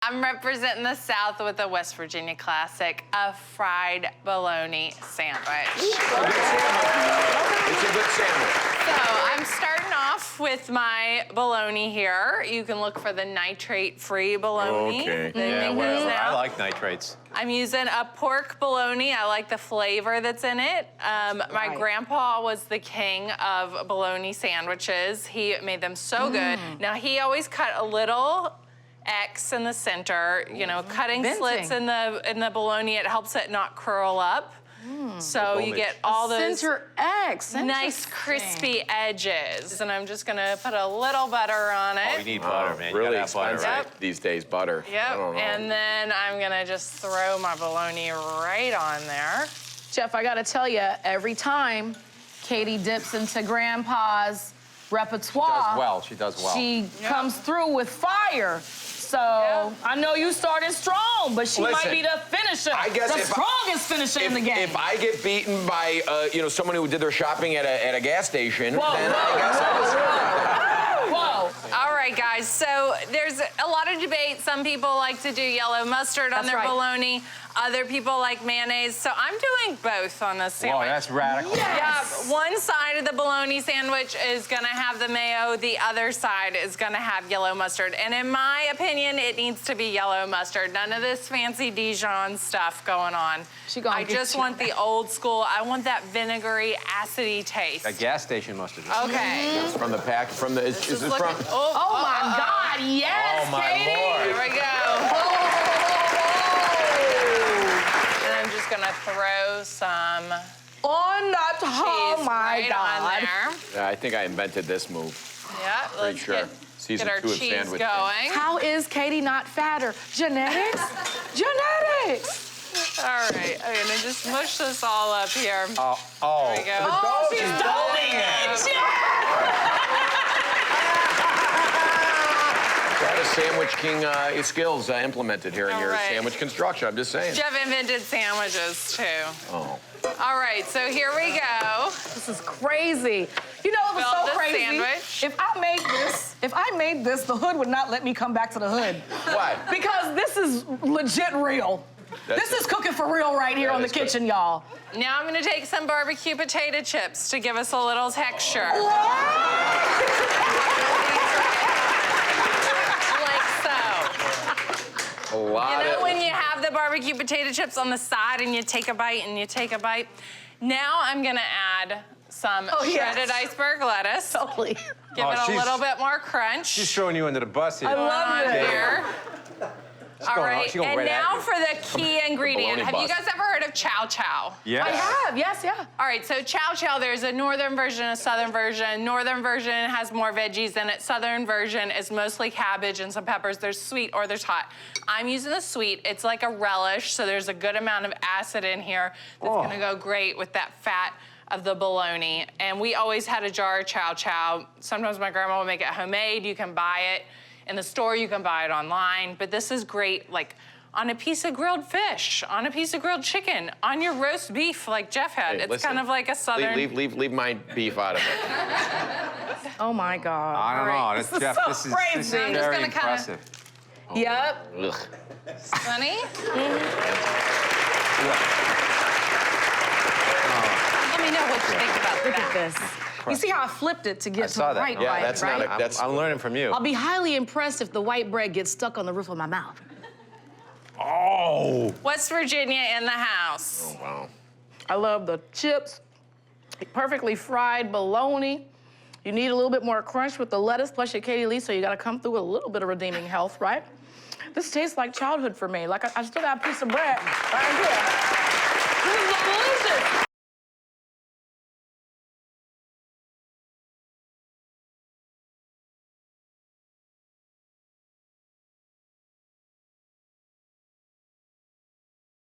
I'm representing the South with a West Virginia classic, a fried bologna sandwich. It's a good sandwich. So I'm starting off with my bologna here. You can look for the nitrate-free bologna. Okay. Yeah, well, I like nitrates. I'm using a pork bologna. I like the flavor that's in it. My grandpa was the king of bologna sandwiches. He made them so good. Now, he always cut a little X in the center, you know, cutting slits in the bologna. It helps it not curl up. So you get all those center X. nice crispy edges. And I'm just gonna put a little butter on it. Oh, you need butter, man. Really You gotta have butter, expensive right? these days, butter. Yep, I don't know. and then I'm gonna just throw my bologna right on there. Jeff, I gotta tell you, every time Katie dips into Grandpa's repertoire, She does well. she comes through with fire. So I know you started strong, but she might be the finisher, I guess the strongest finisher in the game. If I get beaten by, you know, someone who did their shopping at a gas station, Whoa, then I guess I was Whoa. All right, guys, so there's a lot of debate. Some people like to do yellow mustard on their bologna. Other people like mayonnaise. So I'm doing both on this sandwich. Whoa, that's radical. Yeah, one side of the bologna sandwich is gonna have the mayo, the other side is gonna have yellow mustard. And in my opinion, it needs to be yellow mustard. None of this fancy Dijon stuff going on. I just want the old school, I want that vinegary, acidy taste. A gas station mustard. Okay. It's from the pack, from the, is this from? Oh my God, yes, Oh, my Katie. Lord. Here we go. And I'm just gonna throw some On that, oh cheese my right God. on there. Yeah, I think I invented this move. Yeah, let's sure. get Season our 2 of cheese sandwich. going. How is Katie not fatter? Genetics? Genetics. All right, I'm gonna just mush this all up here. Oh. There we go. Oh, she's doing it. Got a Sandwich King skills implemented here in your right. sandwich construction. I'm just saying. Jeff invented sandwiches too. Oh. All right, so here we go. This is crazy. You know, it was Build so this crazy. sandwich. If I made this, the hood would not let me come back to the hood. Why? Because this is legit real. This is cooking for real right here on the kitchen, y'all. Now I'm gonna take some barbecue potato chips to give us a little texture. Like so. A lot You know of. when you have the barbecue potato chips on the side and you take a bite and you take a bite? Now I'm gonna add some shredded iceberg lettuce. Totally. Give it a little bit more crunch. She's throwing you under the bus here. I love it. Here. All right, going and right at now you. for the key ingredient. Bologna Have you bus. guys ever heard of chow chow? Yes. I have, yes, yeah. All right, so chow chow, there's a northern version, a southern version. Northern version has more veggies in it. Southern version is mostly cabbage and some peppers. There's sweet or there's hot. I'm using the sweet. It's like a relish, so there's a good amount of acid in here that's gonna go great with that fat of the bologna. And we always had a jar of chow chow. Sometimes my grandma would make it homemade. You can buy it in the store, you can buy it online, but this is great, like, on a piece of grilled fish, on a piece of grilled chicken, on your roast beef like Jeff had. Hey, it's listen, kind of like a southern... Leave my beef out of it. Oh my God. I don't know. Right. That's, This is Jeff, so this is crazy. I'm just very gonna kinda- impressive. Yep. Ugh. Honey? Let me know what you think about Look that. at this. You see how I flipped it to get to saw the that. right Yeah, bite, that's right? not a, that's. I'm learning from you. I'll be highly impressed if the white bread gets stuck on the roof of my mouth. Oh. West Virginia in the house. Oh, wow. I love the chips, perfectly fried bologna. You need a little bit more crunch with the lettuce, plus your Katie Lee, so you gotta come through with a little bit of redeeming health, right? This tastes like childhood for me. Like I still got a piece of bread right here. This is delicious.